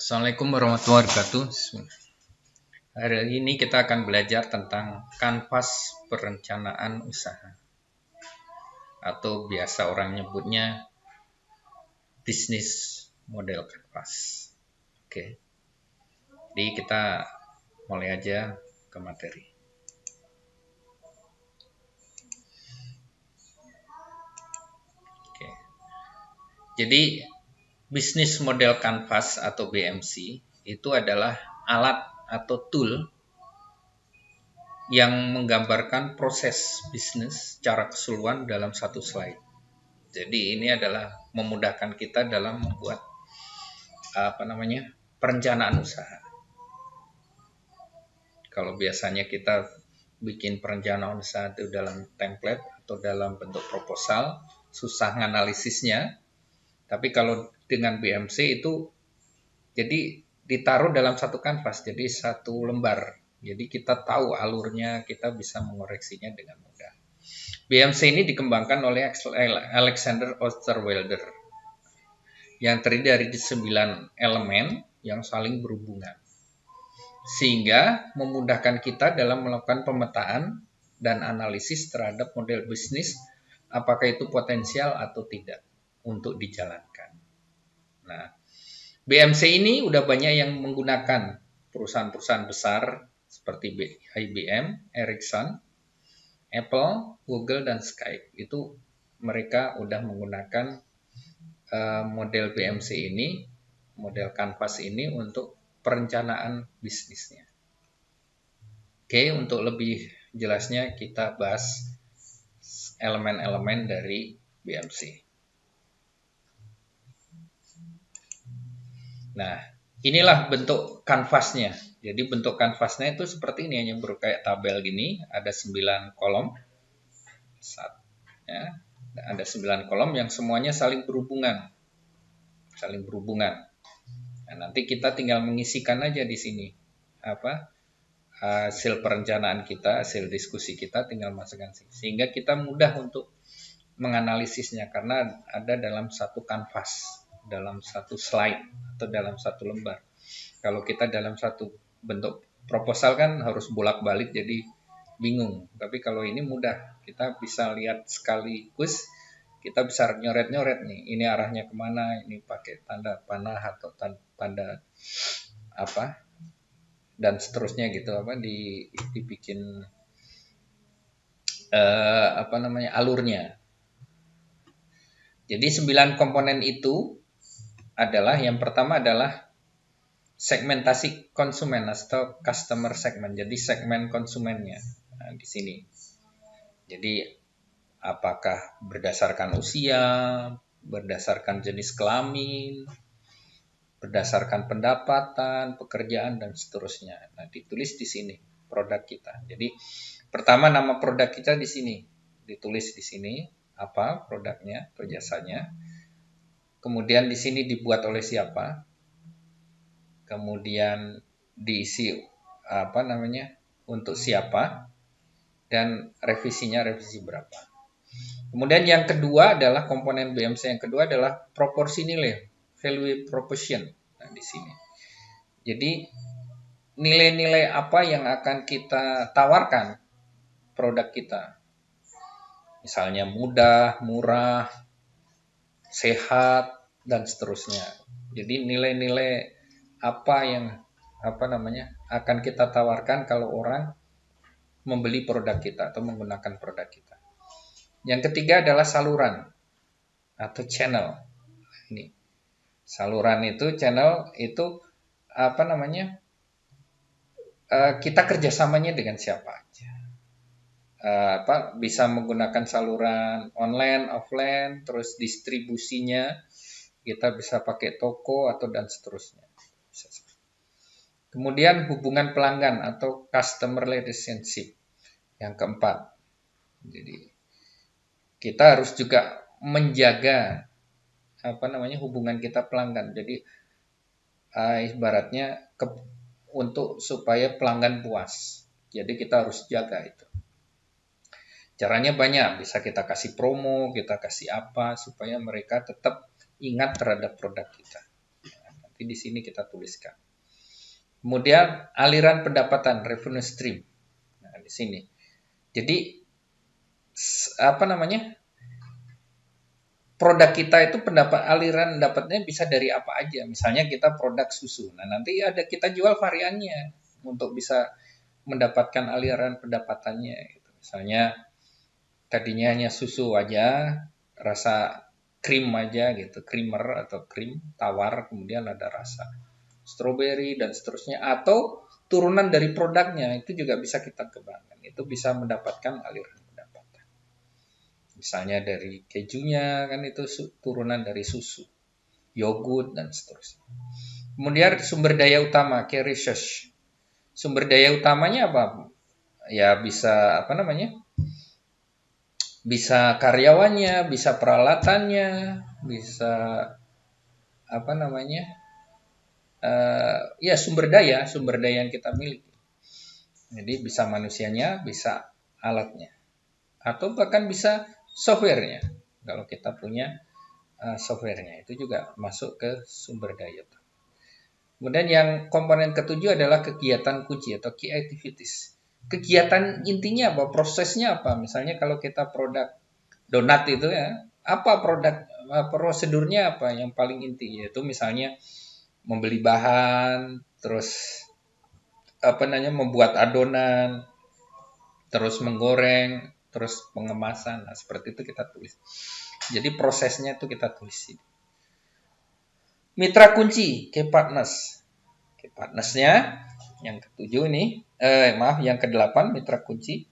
Assalamualaikum warahmatullahi wabarakatuh. Hari ini kita akan belajar tentang kanvas perencanaan usaha atau biasa orang nyebutnya bisnis model kanvas. Oke. Jadi kita mulai aja ke materi. Oke. Jadi bisnis model kanvas atau BMC itu adalah alat atau tool yang menggambarkan proses bisnis secara keseluruhan dalam satu slide. Jadi ini adalah memudahkan kita dalam membuat perencanaan usaha. Kalau biasanya kita bikin perencanaan usaha itu dalam template atau dalam bentuk proposal, susah nganalisisnya. Tapi kalau dengan BMC itu jadi ditaruh dalam satu kanvas, jadi satu lembar. Jadi kita tahu alurnya, kita bisa mengoreksinya dengan mudah. BMC ini dikembangkan oleh Alexander Osterwelder yang terdiri dari 9 elemen yang saling berhubungan. Sehingga memudahkan kita dalam melakukan pemetaan dan analisis terhadap model bisnis, apakah itu potensial atau tidak untuk dijalankan. Nah, BMC ini udah banyak yang menggunakan, perusahaan-perusahaan besar seperti IBM, Ericsson, Apple, Google, dan Skype. Itu mereka udah menggunakan model BMC ini, model kanvas ini untuk perencanaan bisnisnya. Oke, untuk lebih jelasnya kita bahas elemen-elemen dari BMC. Nah, inilah bentuk kanvasnya. Jadi bentuk kanvasnya itu seperti ini, hanya kayak tabel gini, ada 9 kolom. Ya, ada 9 kolom yang semuanya saling berhubungan. Nah, nanti kita tinggal mengisikan aja di sini hasil perencanaan kita, hasil diskusi kita tinggal masukkan sini. Sehingga kita mudah untuk menganalisisnya karena ada dalam satu kanvas, dalam satu slide atau dalam satu lembar. Kalau kita dalam satu bentuk proposal kan harus bolak-balik jadi bingung. Tapi kalau ini mudah, kita bisa lihat sekaligus, kita bisa nyoret-nyoret nih, ini arahnya kemana, ini pakai tanda panah atau tanda apa, dan seterusnya gitu, dibikin alurnya. Jadi 9 komponen itu adalah, yang pertama adalah segmentasi konsumen atau customer segment. Jadi segmen konsumennya di sini. Jadi apakah berdasarkan usia, berdasarkan jenis kelamin, berdasarkan pendapatan, pekerjaan, dan seterusnya. Nah, ditulis di sini produk kita. Jadi pertama nama produk kita di sini, ditulis di sini apa produknya atau jasanya. Kemudian di sini dibuat oleh siapa. Kemudian diisi untuk siapa, dan revisinya revisi berapa. Kemudian yang kedua adalah komponen BMC yang kedua adalah proporsi nilai, value proposition. Nah, di sini. Jadi nilai-nilai apa yang akan kita tawarkan produk kita. Misalnya mudah, murah, sehat, dan seterusnya. Jadi nilai-nilai apa yang akan kita tawarkan kalau orang membeli produk kita atau menggunakan produk kita. Yang ketiga adalah saluran atau channel. Ini saluran itu, channel itu kita kerjasamanya dengan siapa aja. Bisa menggunakan saluran online, offline, terus distribusinya kita bisa pakai toko atau dan seterusnya. Kemudian hubungan pelanggan atau customer relationship. Yang keempat. Jadi kita harus juga menjaga hubungan kita pelanggan. Jadi ibaratnya untuk supaya pelanggan puas. Jadi kita harus jaga itu. Caranya banyak, bisa kita kasih promo, kita kasih apa supaya mereka tetap ingat terhadap produk kita. Nanti di sini kita tuliskan. Kemudian aliran pendapatan, revenue stream. Nah, di sini. Jadi apa namanya? Produk kita itu aliran dapatnya bisa dari apa aja. Misalnya kita produk susu. Nah, nanti ada kita jual variannya untuk bisa mendapatkan aliran pendapatannya gitu. Misalnya tadinya hanya susu aja, rasa krim aja gitu, creamer atau krim tawar, kemudian ada rasa strawberry dan seterusnya, atau turunan dari produknya itu juga bisa kita kembangkan. Itu bisa mendapatkan aliran pendapatan. Misalnya dari kejunya kan itu turunan dari susu, yogurt dan seterusnya. Kemudian sumber daya utama, key research. Sumber daya utamanya apa? Ya bisa apa namanya? Bisa karyawannya, bisa peralatannya, bisa apa namanya? Ya sumber daya yang kita miliki. Jadi bisa manusianya, bisa alatnya, atau bahkan bisa softwarenya. Kalau kita punya softwarenya itu juga masuk ke sumber daya. Kemudian yang komponen ketujuh adalah kegiatan kunci atau key activities. Kegiatan intinya apa? Prosesnya apa? Misalnya kalau kita produk donat itu ya, apa prosedurnya apa yang paling inti? Yaitu misalnya membeli bahan, terus apa namanya membuat adonan, terus menggoreng, terus pengemasan. Nah, seperti itu kita tulis. Jadi prosesnya itu kita tulis. Mitra kunci, key partners. Key partnersnya yang ketujuh ini, yang kedelapan mitra kunci.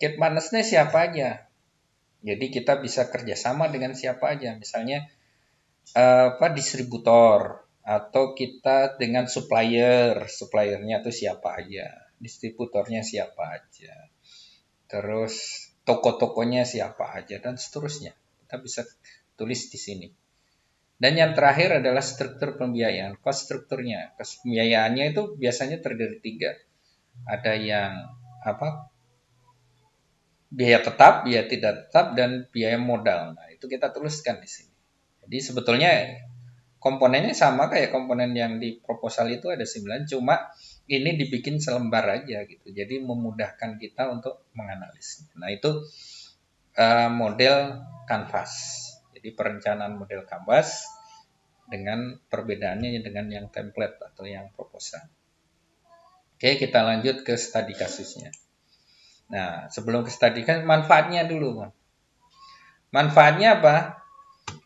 Key partnersnya siapa aja? Jadi kita bisa kerjasama dengan siapa aja. Misalnya distributor atau kita dengan suppliernya itu siapa aja, distributornya siapa aja, terus toko-tokonya siapa aja dan seterusnya. Kita bisa tulis di sini. Dan yang terakhir adalah struktur pembiayaan, cost strukturnya. Cost pembiayaannya itu biasanya terdiri 3. Ada yang biaya tetap, biaya tidak tetap, dan biaya modal. Nah, itu kita tuliskan di sini. Jadi sebetulnya komponennya sama kayak komponen yang di proposal itu ada 9, cuma ini dibikin selembar aja gitu. Jadi memudahkan kita untuk menganalisnya. Nah, itu model Canvas. Jadi perencanaan model Canvas dengan perbedaannya dengan yang template atau yang proposal. Oke, kita lanjut ke studi kasusnya. Nah, sebelum ke studi kan manfaatnya dulu. Manfaatnya apa?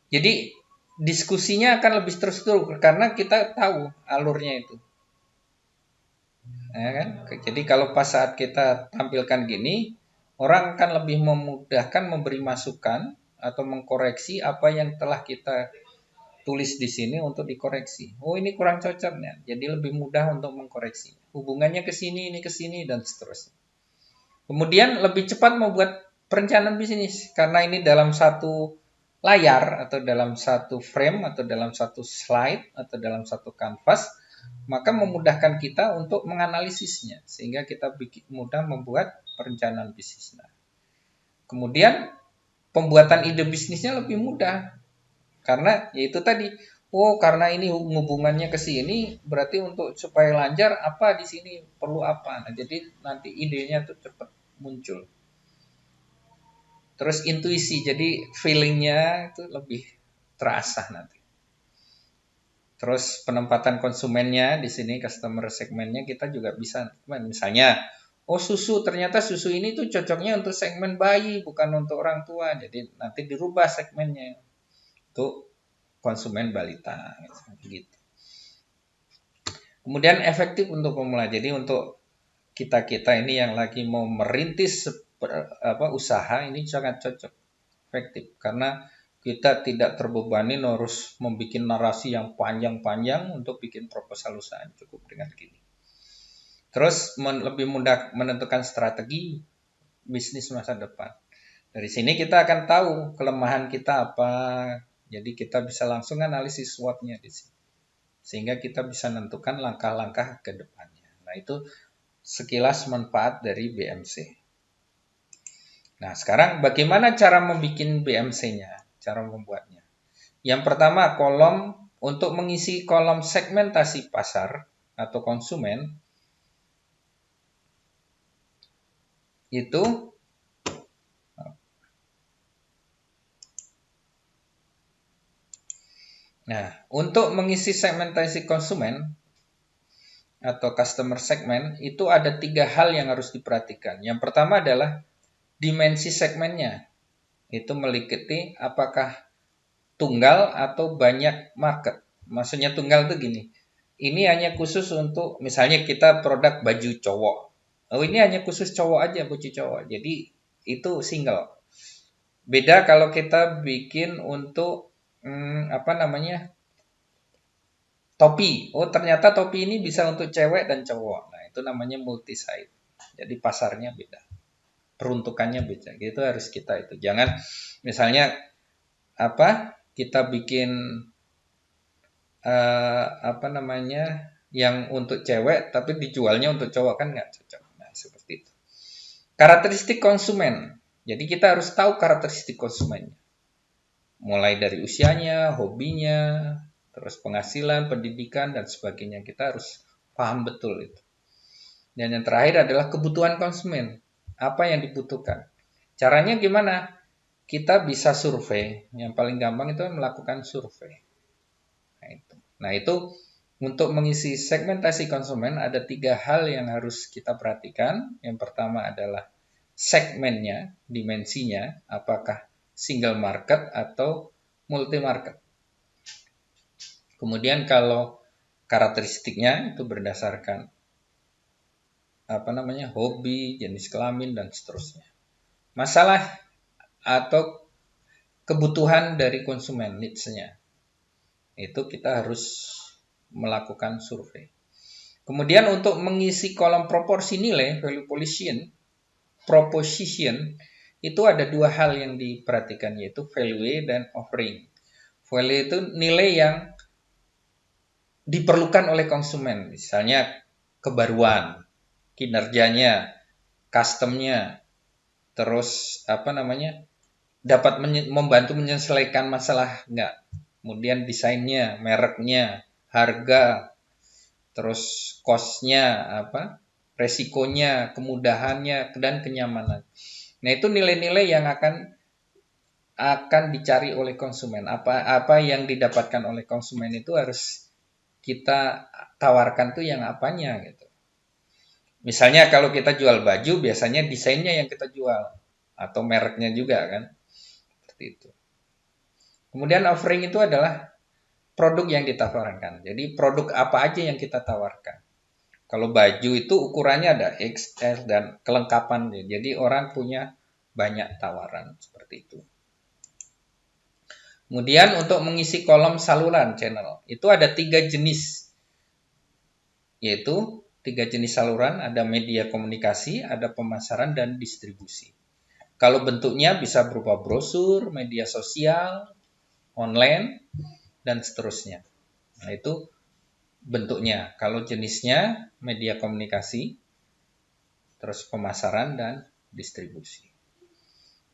Jadi diskusinya akan lebih terstruktur karena kita tahu alurnya itu. Ya kan? Jadi kalau pas saat kita tampilkan gini, orang akan lebih memudahkan memberi masukan atau mengkoreksi apa yang telah kita tulis di sini untuk dikoreksi. Oh, ini kurang cocok ya. Jadi lebih mudah untuk mengkoreksi. Hubungannya ke sini, ini ke sini dan seterusnya. Kemudian lebih cepat membuat perencanaan bisnis karena ini dalam satu layar atau dalam satu frame atau dalam satu slide atau dalam satu kanvas, maka memudahkan kita untuk menganalisisnya sehingga kita mudah membuat perencanaan bisnis. Nah, kemudian pembuatan ide bisnisnya lebih mudah karena yaitu tadi, karena ini hubungannya ke sini berarti untuk supaya lancar apa di sini perlu apa. Nah, jadi nanti idenya tuh cepat muncul. Terus intuisi, jadi feelingnya itu lebih terasa nanti. Terus penempatan konsumennya di sini customer segmennya kita juga bisa, misalnya, susu ternyata susu ini tuh cocoknya untuk segmen bayi bukan untuk orang tua, jadi nanti dirubah segmennya untuk konsumen balita, gitu. Kemudian efektif untuk pemula, jadi untuk kita ini yang lagi mau merintis usaha ini sangat cocok, efektif karena kita tidak terbebani harus membuat narasi yang panjang-panjang untuk bikin proposal usaha, cukup dengan gini. Terus lebih mudah menentukan strategi bisnis masa depan. Dari sini kita akan tahu kelemahan kita apa, jadi kita bisa langsung analisis SWOT-nya di sini. Sehingga kita bisa menentukan langkah-langkah ke depannya. Nah, itu sekilas manfaat dari BMC. Nah, sekarang bagaimana cara membuat BMC-nya? Cara membuatnya. Yang pertama, kolom untuk mengisi kolom segmentasi pasar atau konsumen, itu untuk mengisi segmentasi konsumen atau customer segment itu ada 3 hal yang harus diperhatikan. Yang pertama adalah dimensi segmennya. Itu meliputi apakah tunggal atau banyak market. Maksudnya tunggal itu gini. Ini hanya khusus untuk misalnya kita produk baju cowok. Oh, ini hanya khusus cowok aja, baju cowok. Jadi itu single. Beda kalau kita bikin untuk topi. Oh, ternyata topi ini bisa untuk cewek dan cowok. Nah, itu namanya multi site. Jadi pasarnya beda. Peruntukannya beda. Gitu harus kita itu. Jangan misalnya kita bikin yang untuk cewek tapi dijualnya untuk cowok, kan nggak cocok. Nah, seperti itu. Karakteristik konsumen. Jadi kita harus tahu karakteristik konsumennya. Mulai dari usianya, hobinya, terus penghasilan, pendidikan, dan sebagainya. Kita harus paham betul itu. Dan yang terakhir adalah kebutuhan konsumen. Apa yang dibutuhkan. Caranya gimana? Kita bisa survei. Yang paling gampang itu melakukan survei. Nah itu untuk mengisi segmentasi konsumen ada 3 hal yang harus kita perhatikan. Yang pertama adalah segmennya, dimensinya, apakah single market atau multi market. Kemudian kalau karakteristiknya itu berdasarkan hobi, jenis kelamin, dan seterusnya. Masalah atau kebutuhan dari konsumen, needs-nya. Itu kita harus melakukan survei. Kemudian untuk mengisi kolom proporsi nilai, value proposition, itu ada 2 hal yang diperhatikan, yaitu value dan offering. Value itu nilai yang diperlukan oleh konsumen, misalnya kebaruan, kinerjanya, customnya, terus dapat membantu menyelesaikan masalah enggak. Kemudian desainnya, mereknya, harga, terus cost-nya, resikonya, kemudahannya, dan kenyamanan. Nah, itu nilai-nilai yang akan dicari oleh konsumen. Apa yang didapatkan oleh konsumen itu harus kita tawarkan tuh yang apanya gitu. Misalnya kalau kita jual baju, biasanya desainnya yang kita jual atau mereknya juga kan. Seperti itu. Kemudian offering itu adalah produk yang ditawarkan. Jadi produk apa aja yang kita tawarkan. Kalau baju itu ukurannya ada XL dan kelengkapan. Jadi orang punya banyak tawaran seperti itu. Kemudian untuk mengisi kolom saluran channel, itu ada 3 jenis. Yaitu 3 jenis saluran, ada media komunikasi, ada pemasaran, dan distribusi. Kalau bentuknya bisa berupa brosur, media sosial, online, dan seterusnya. Nah, itu bentuknya. Kalau jenisnya media komunikasi, terus pemasaran, dan distribusi.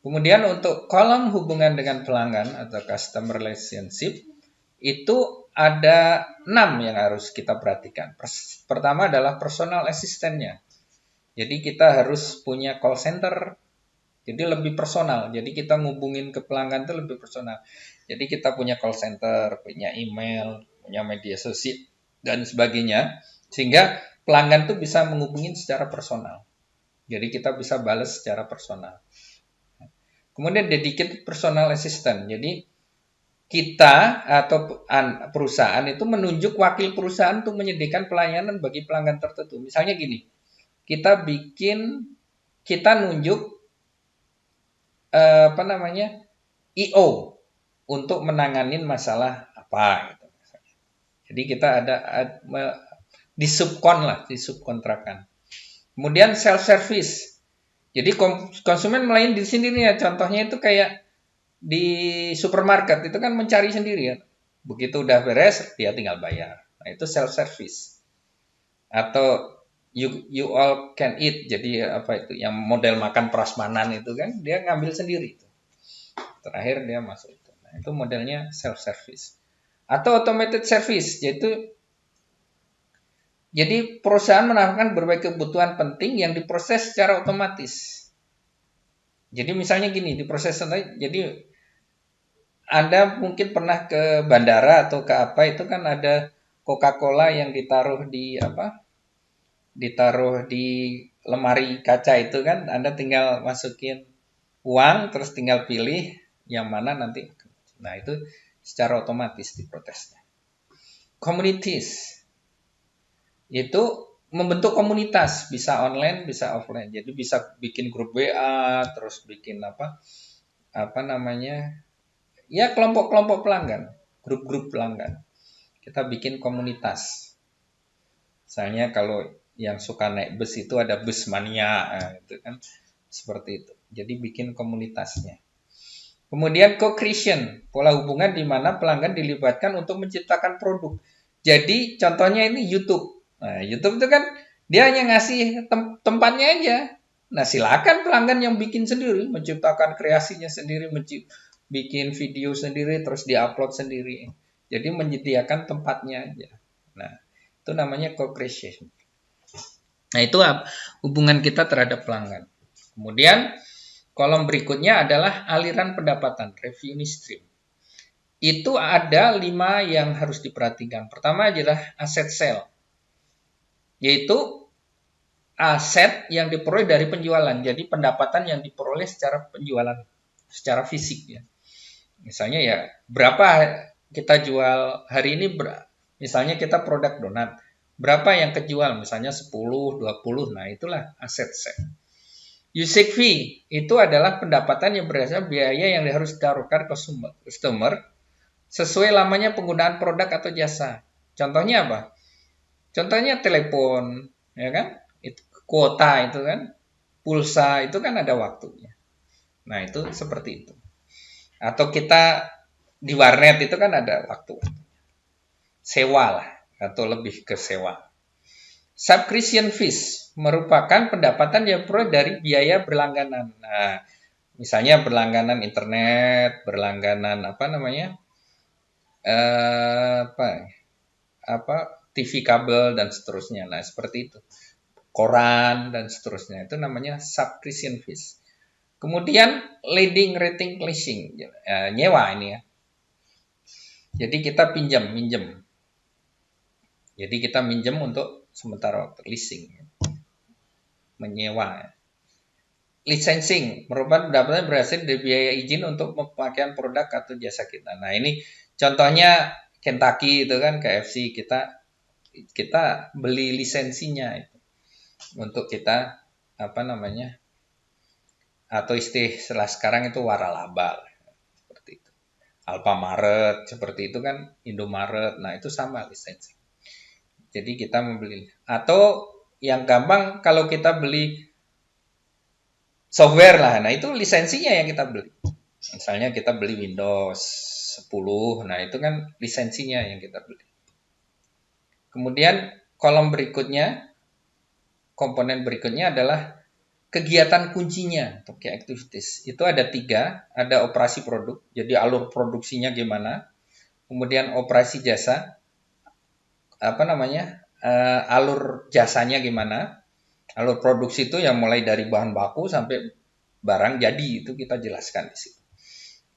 Kemudian untuk kolom hubungan dengan pelanggan atau customer relationship, itu ada 6 yang harus kita perhatikan. Pertama adalah personal assistant-nya. Jadi kita harus punya call center, jadi lebih personal. Jadi kita ngubungin ke pelanggan itu lebih personal. Jadi kita punya call center, punya email, punya media sosial, dan sebagainya. Sehingga pelanggan itu bisa menghubungin secara personal. Jadi kita bisa balas secara personal. Kemudian dedicated personal assistant. Jadi kita atau perusahaan itu menunjuk wakil perusahaan untuk menyediakan pelayanan bagi pelanggan tertentu. Misalnya gini, kita nunjuk IO untuk menanganin masalah apa gitu. Jadi kita ada di subkontrakan. Kemudian self service. Jadi konsumen melayani di sini nih ya, contohnya itu kayak di supermarket itu kan mencari sendiri ya. Begitu udah beres dia tinggal bayar. Nah, itu self service. Atau you all can eat. Jadi apa itu yang model makan prasmanan itu kan dia ngambil sendiri itu. Terakhir dia masuk itu. Nah, itu modelnya self service. Atau automated service, yaitu jadi perusahaan menawarkan berbagai kebutuhan penting yang diproses secara otomatis. Jadi misalnya gini, diproses jadi Anda mungkin pernah ke bandara atau ke apa itu kan ada Coca-Cola yang ditaruh di apa? Ditaruh di lemari kaca itu kan, Anda tinggal masukin uang terus tinggal pilih yang mana nanti. Nah, itu secara otomatis diprosesnya. Communities itu membentuk komunitas, bisa online, bisa offline. Jadi bisa bikin grup WA, terus bikin apa namanya? Ya kelompok-kelompok pelanggan, grup-grup pelanggan. Kita bikin komunitas. Misalnya kalau yang suka naik bus itu ada bus mania, nah, itu kan seperti itu. Jadi bikin komunitasnya. Kemudian co-creation, pola hubungan di mana pelanggan dilibatkan untuk menciptakan produk. Jadi contohnya ini YouTube. Nah, YouTube itu kan dia hanya ngasih tempatnya aja. Nah, silakan pelanggan yang bikin sendiri, menciptakan kreasinya sendiri, bikin video sendiri, terus diupload sendiri. Jadi menyediakan tempatnya aja. Nah, itu namanya co-creation. Nah, itu hubungan kita terhadap pelanggan. Kemudian kolom berikutnya adalah aliran pendapatan, revenue stream. Itu ada 5 yang harus diperhatikan. Pertama adalah aset sale, yaitu aset yang diperoleh dari penjualan. Jadi pendapatan yang diperoleh secara penjualan, secara fisik ya. Misalnya ya, berapa kita jual hari ini, misalnya kita produk donat. Berapa yang kejual? Misalnya 10, 20, nah itulah aset sale. Usage fee itu adalah pendapatan yang berasal biaya yang harus ditaruhkan customer sesuai lamanya penggunaan produk atau jasa. Contohnya apa? Contohnya telepon, ya kan? Itu kuota itu kan, pulsa itu kan ada waktunya. Nah, itu seperti itu. Atau kita di warnet itu kan ada waktu. Sewa lah atau lebih ke sewa. Subscription fees merupakan pendapatan yang peroleh dari biaya berlangganan. Nah, misalnya berlangganan internet, berlangganan apa namanya, apa TV kabel dan seterusnya. Nah, seperti itu. Koran dan seterusnya. Itu namanya subscription fees. Kemudian leading rating leasing, nyewa ini ya. Jadi kita minjem. Jadi kita minjem untuk sementara waktu, leasing, menyewa. Licensing merupakan pendapatan berhasil dari biaya izin untuk pemakaian produk atau jasa kita. Nah, ini contohnya Kentucky itu kan KFC, kita beli lisensinya itu untuk kita apa namanya, atau istilah sekarang itu waralaba seperti itu. Alfamaret seperti itu kan, Indomaret. Nah, itu sama lisensi. Jadi kita membeli, atau yang gampang kalau kita beli software lah. Nah, itu lisensinya yang kita beli. Misalnya kita beli Windows 10, nah itu kan lisensinya yang kita beli. Kemudian kolom berikutnya, komponen berikutnya adalah kegiatan kuncinya atau key activities. Itu ada 3, ada operasi produk, jadi alur produksinya gimana. Kemudian operasi jasa, alur jasanya gimana. Alur produksi itu yang mulai dari bahan baku sampai barang jadi, itu kita jelaskan di situ.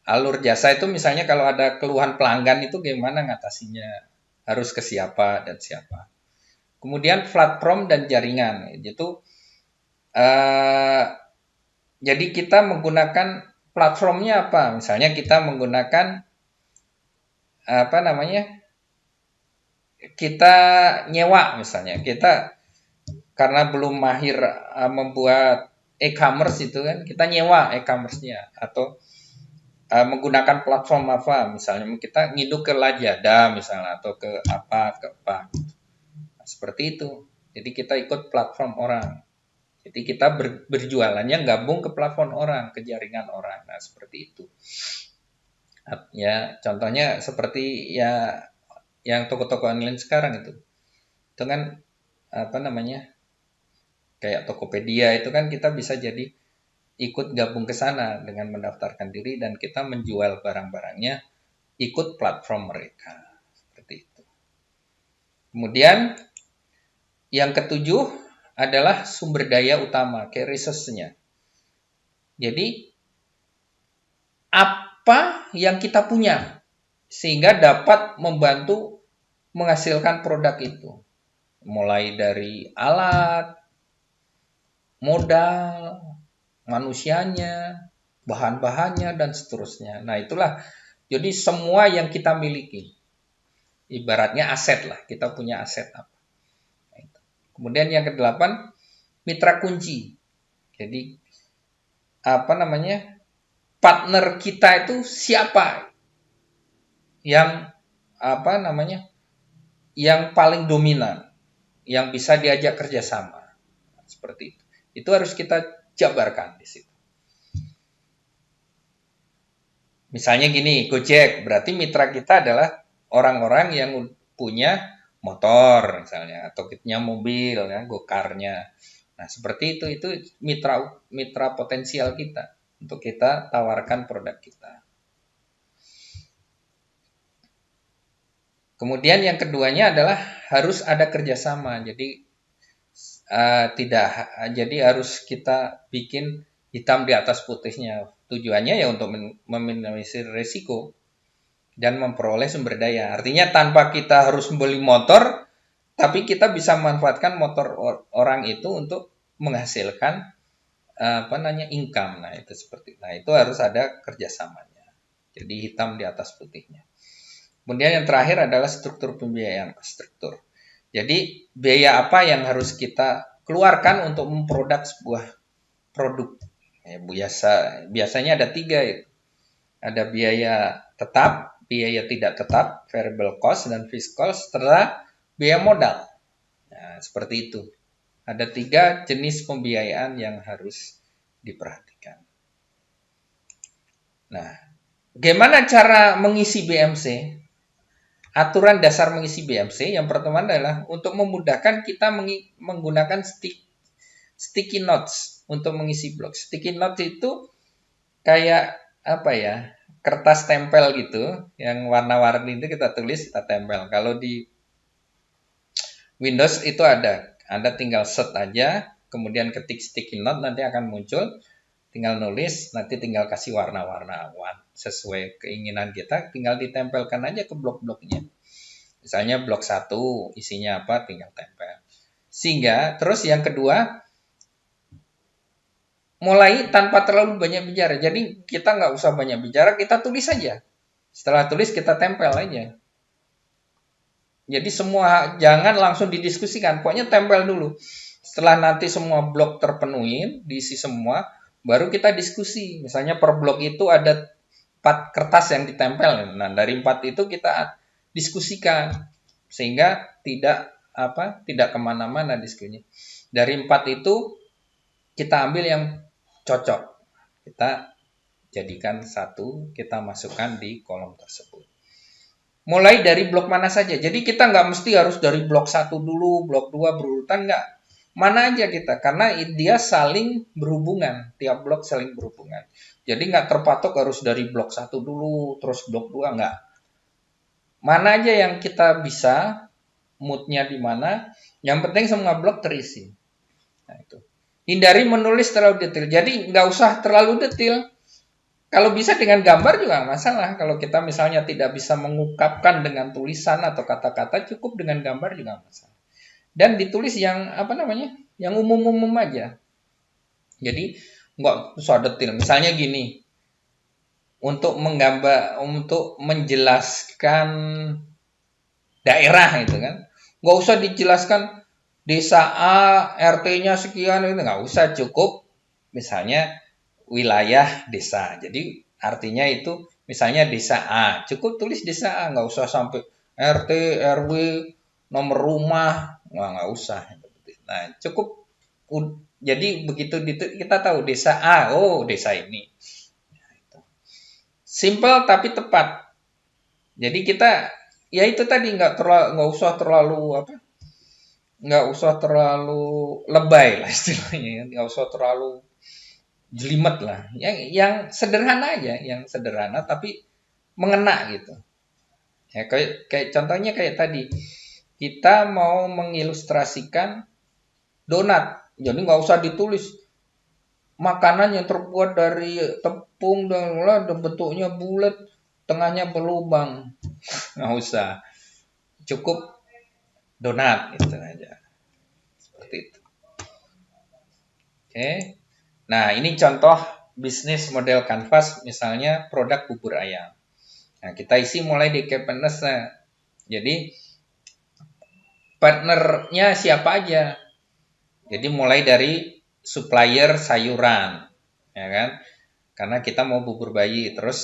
Alur jasa itu misalnya kalau ada keluhan pelanggan itu gimana ngatasinya, harus ke siapa dan siapa. Kemudian platform dan jaringan, itu jadi kita menggunakan platformnya apa? Misalnya kita menggunakan kita nyewa misalnya. Kita karena belum mahir membuat e-commerce itu kan, kita nyewa e-commerce-nya atau menggunakan platform apa, misalnya kita ngiduk ke Lazada misalnya atau ke apa. Nah, seperti itu. Jadi kita ikut platform orang. Jadi kita berjualannya gabung ke platform orang, ke jaringan orang. Nah, seperti itu. Ya, contohnya seperti ya yang toko-toko online sekarang itu. Itu kan kayak Tokopedia itu kan kita bisa jadi ikut gabung ke sana dengan mendaftarkan diri dan kita menjual barang-barangnya ikut platform mereka. Kemudian yang ketujuh adalah sumber daya utama, kayak resource-nya. Jadi apa yang kita punya sehingga dapat membantu menghasilkan produk itu. Mulai dari alat, modal, manusianya, bahan-bahannya, dan seterusnya. Nah, itulah jadi semua yang kita miliki. Ibaratnya aset lah, kita punya aset apa. Kemudian yang kedelapan, mitra kunci. Jadi apa namanya? Partner kita itu siapa yang apa namanya? Yang paling dominan, yang bisa diajak kerjasama. Seperti itu. Itu harus kita jabarkan di situ. Misalnya gini, Gojek, berarti mitra kita adalah orang-orang yang punya motor misalnya, atau punya mobil, ya, gokarnya. Nah, seperti itu mitra potensial kita untuk kita tawarkan produk kita. Kemudian yang keduanya adalah harus ada kerjasama. Jadi tidak, jadi harus kita bikin hitam di atas putihnya. Tujuannya ya untuk meminimalisir risiko dan memperoleh sumber daya. Artinya tanpa kita harus membeli motor, tapi kita bisa memanfaatkan motor orang itu untuk menghasilkan income. Nah, itu seperti. Nah, itu harus ada kerjasamanya. Jadi hitam di atas putihnya. Kemudian yang terakhir adalah struktur pembiayaan, struktur. Jadi biaya apa yang harus kita keluarkan untuk memproduk sebuah produk? Ya, biasanya ada 3 itu. Ada biaya tetap, biaya tidak tetap, variable cost, dan fixed cost, setelah biaya modal. Nah, seperti itu. Ada 3 jenis pembiayaan yang harus diperhatikan. Nah, bagaimana cara mengisi BMC? Aturan dasar mengisi BMC yang pertama adalah untuk memudahkan kita menggunakan sticky notes untuk mengisi blog. Sticky notes itu kayak apa ya? Kertas tempel gitu, yang warna-warni itu kita tulis, kita tempel. Kalau di Windows itu ada. Anda tinggal set aja, kemudian ketik sticky note nanti akan muncul. Tinggal nulis, nanti tinggal kasih warna-warna sesuai keinginan kita, tinggal ditempelkan aja ke blok-bloknya. Misalnya blok 1 isinya apa, tinggal tempel. Sehingga terus yang kedua, mulai tanpa terlalu banyak bicara. Jadi kita nggak usah banyak bicara, kita tulis saja. Setelah tulis kita tempel aja. Jadi semua jangan langsung didiskusikan, pokoknya tempel dulu. Setelah nanti semua blok terpenuhi, diisi semua, baru kita diskusi. Misalnya per blok itu ada 4 kertas yang ditempel. Nah, dari 4 itu kita diskusikan sehingga tidak kemana-mana diskusinya. Dari 4 itu kita ambil yang cocok, kita jadikan satu, kita masukkan di kolom tersebut. Mulai dari blok mana saja. Jadi kita nggak mesti harus dari blok 1 dulu, blok 2 berurutan, nggak. Mana aja kita, karena dia saling berhubungan, tiap blok saling berhubungan. Jadi nggak terpatok harus dari blok 1 dulu, terus blok 2, nggak. Mana aja yang kita bisa, moodnya di mana, yang penting semua blok terisi. Nah, itu. Hindari menulis terlalu detail, jadi nggak usah terlalu detail. Kalau bisa dengan gambar juga nggak masalah. Kalau kita misalnya tidak bisa mengungkapkan dengan tulisan atau kata-kata, cukup dengan gambar juga nggak masalah. Dan ditulis yang yang umum-umum aja. Jadi nggak usah detail. Misalnya gini, untuk menjelaskan daerah itu kan, nggak usah dijelaskan desa A RT-nya sekian, itu nggak usah, cukup misalnya wilayah desa. Jadi artinya itu misalnya desa A, cukup tulis desa A, nggak usah sampai RT RW nomor rumah, nggak usah. Nah, cukup. Jadi begitu kita tahu desa A, oh desa ini. Simple tapi tepat. Jadi kita ya itu tadi nggak usah terlalu lebay lah istilahnya, nggak usah terlalu jelimet lah. Yang sederhana aja, yang sederhana tapi mengena gitu. Ya kayak contohnya kayak tadi. kita mau mengilustrasikan donat. Jadi nggak usah ditulis makanan yang terbuat dari tepung dan bentuknya bulat, tengahnya berlubang. Nggak usah. Cukup donat itu aja. Seperti itu. Oke. Nah, ini contoh bisnis model kanvas, misalnya produk bubur ayam. Nah, kita isi mulai di Kepenes. Nah, jadi partnernya siapa aja? Jadi mulai dari supplier sayuran, ya kan? Karena kita mau bubur bayi, terus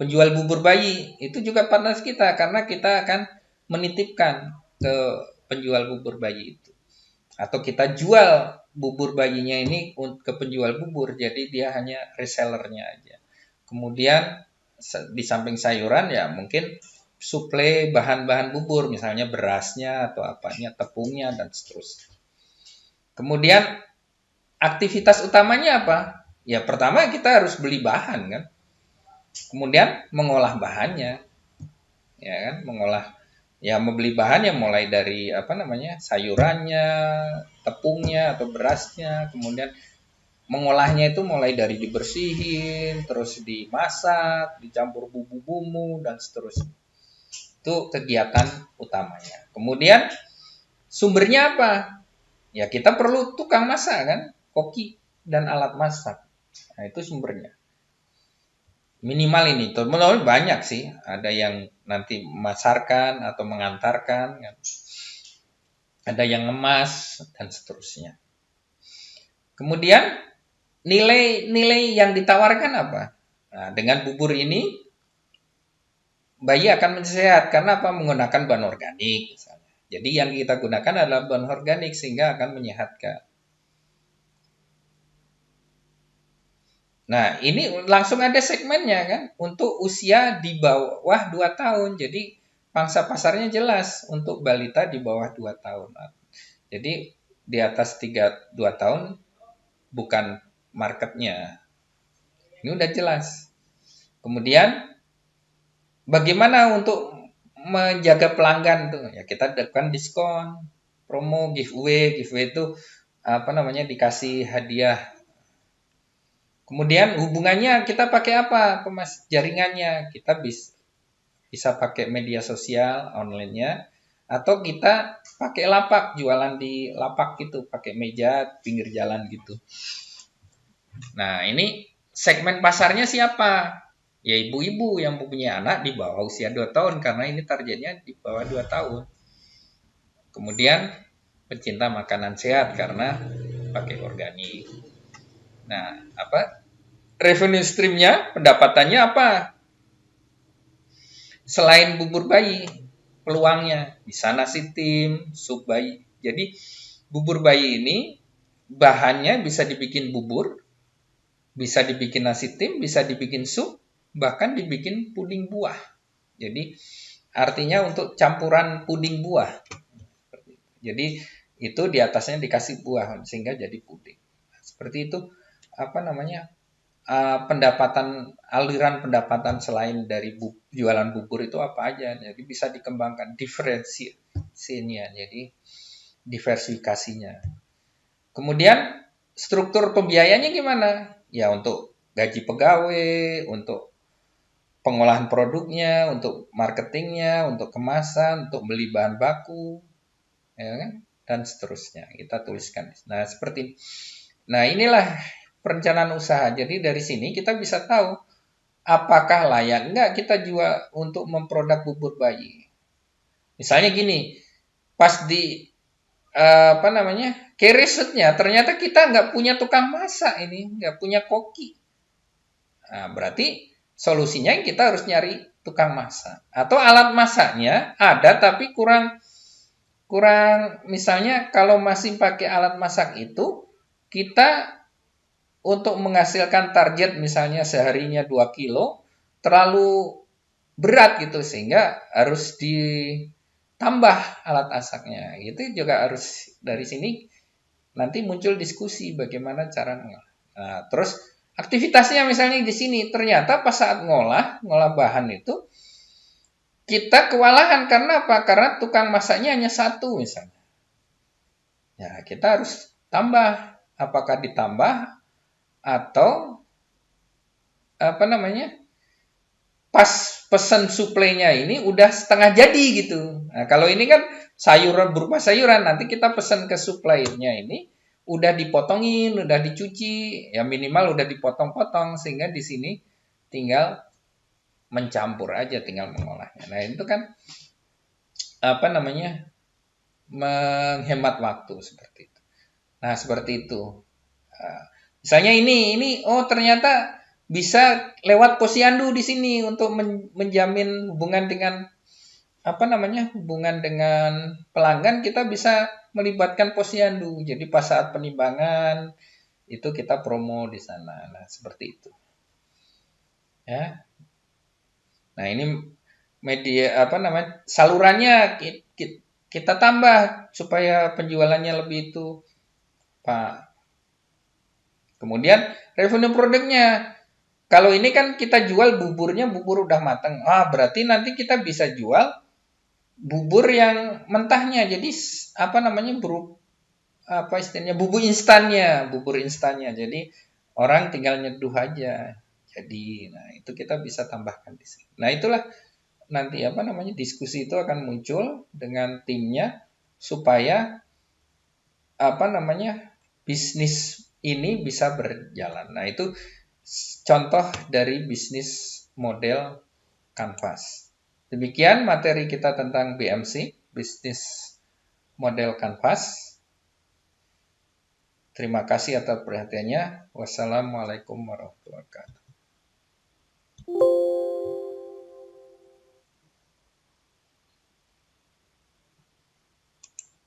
penjual bubur bayi itu juga partner kita karena kita akan menitipkan ke penjual bubur bayi itu. Atau kita jual bubur bayinya ini ke penjual bubur, jadi dia hanya resellernya aja. Kemudian di samping sayuran ya mungkin suplai bahan-bahan bubur, misalnya berasnya atau apanya, tepungnya dan seterusnya. Kemudian aktivitas utamanya apa? Ya pertama kita harus beli bahan kan. Kemudian mengolah bahannya. Ya kan, membeli bahan yang mulai dari sayurannya, tepungnya atau berasnya, kemudian mengolahnya itu mulai dari dibersihin, terus dimasak, dicampur bumbu-bumbu dan seterusnya. Itu kegiatan utamanya. Kemudian sumbernya apa? Ya kita perlu tukang masak kan, koki dan alat masak. Nah, itu sumbernya. Minimal ini, teman-teman banyak sih. Ada yang nanti memasarkan atau mengantarkan, kan. Ada yang ngemas dan seterusnya. Kemudian nilai-nilai yang ditawarkan apa? Nah, dengan bubur ini bayi akan sehat karena apa? Menggunakan bahan organik misalnya. Jadi yang kita gunakan adalah bahan organik sehingga akan menyehatkan. Nah, ini langsung ada segmennya kan untuk usia di bawah 2 tahun. Jadi pangsa pasarnya jelas untuk balita di bawah 2 tahun. Jadi di atas 2 tahun bukan marketnya. Ini udah jelas. Kemudian bagaimana untuk menjaga pelanggan tuh? Ya kita lakukan diskon, promo, giveaway. Giveaway itu dikasih hadiah. Kemudian hubungannya kita pakai apa? Jaringannya kita bisa pakai media sosial online-nya atau kita pakai lapak, jualan di lapak gitu, pakai meja pinggir jalan gitu. Nah, ini segmen pasarnya siapa? Ya ibu-ibu yang punya anak di bawah usia 2 tahun karena ini targetnya di bawah 2 tahun. Kemudian pencinta makanan sehat karena pakai organik. Nah, revenue stream-nya, pendapatannya apa? Selain bubur bayi, peluangnya bisa nasi tim, sup bayi. Jadi bubur bayi ini bahannya bisa dibikin bubur, bisa dibikin nasi tim, bisa dibikin sup, bahkan dibikin puding buah. Jadi artinya untuk campuran puding buah. Jadi itu di atasnya dikasih buah sehingga jadi puding. Seperti itu aliran pendapatan selain dari jualan bubur itu apa aja. Jadi bisa dikembangkan diferensiasinya, jadi diversifikasinya. Kemudian struktur pembiayanya gimana? Ya untuk gaji pegawai, untuk pengolahan produknya, untuk marketingnya, untuk kemasan, untuk beli bahan baku, ya kan? Dan seterusnya. Kita tuliskan. Nah, inilah perencanaan usaha. Jadi dari sini kita bisa tahu apakah layak enggak kita jual untuk memproduk bubur bayi. Misalnya gini, pas di key risetnya ternyata kita nggak punya tukang masak ini, nggak punya koki. Nah, berarti solusinya kita harus nyari tukang masak. Atau alat masaknya ada tapi kurang, misalnya kalau masih pakai alat masak itu, kita untuk menghasilkan target misalnya seharinya 2 kilo, terlalu berat gitu sehingga harus ditambah alat masaknya. Itu juga harus dari sini nanti muncul diskusi bagaimana cara ngolah. Nah, terus aktivitasnya misalnya di sini ternyata pas saat ngolah bahan itu kita kewalahan karena apa? Karena tukang masaknya hanya satu misalnya. Ya, kita harus tambah. Apakah ditambah atau apa namanya? Pas pesan suplainya ini udah setengah jadi gitu. Nah, kalau ini kan sayuran berupa sayuran, nanti kita pesan ke suplainya ini udah dipotongin, udah dicuci, ya minimal udah dipotong-potong sehingga di sini tinggal mencampur aja, tinggal mengolahnya. Nah, itu kan apa namanya? Menghemat waktu seperti itu. Nah, seperti itu. Misalnya ini oh ternyata bisa lewat posyandu di sini untuk menjamin hubungan dengan apa namanya hubungan dengan pelanggan kita bisa melibatkan posyandu. Jadi pas saat penimbangan itu kita promo di sana. Nah seperti itu. Ya. Nah ini media apa namanya salurannya kita tambah supaya penjualannya lebih itu Pak. Kemudian revenue produknya. Kalau ini kan kita jual buburnya bubur udah matang. Ah, berarti nanti kita bisa jual bubur yang mentahnya. Jadi apa namanya apa istilahnya bubur instannya. Jadi orang tinggal nyeduh aja. Jadi, nah itu kita bisa tambahkan di sini. Nah itulah nanti apa namanya diskusi itu akan muncul dengan timnya supaya apa namanya bisnis ini bisa berjalan. Nah itu contoh dari bisnis model Canvas. Demikian materi kita tentang BMC, bisnis model Canvas. Terima kasih atas perhatiannya. Wassalamualaikum warahmatullahi wabarakatuh.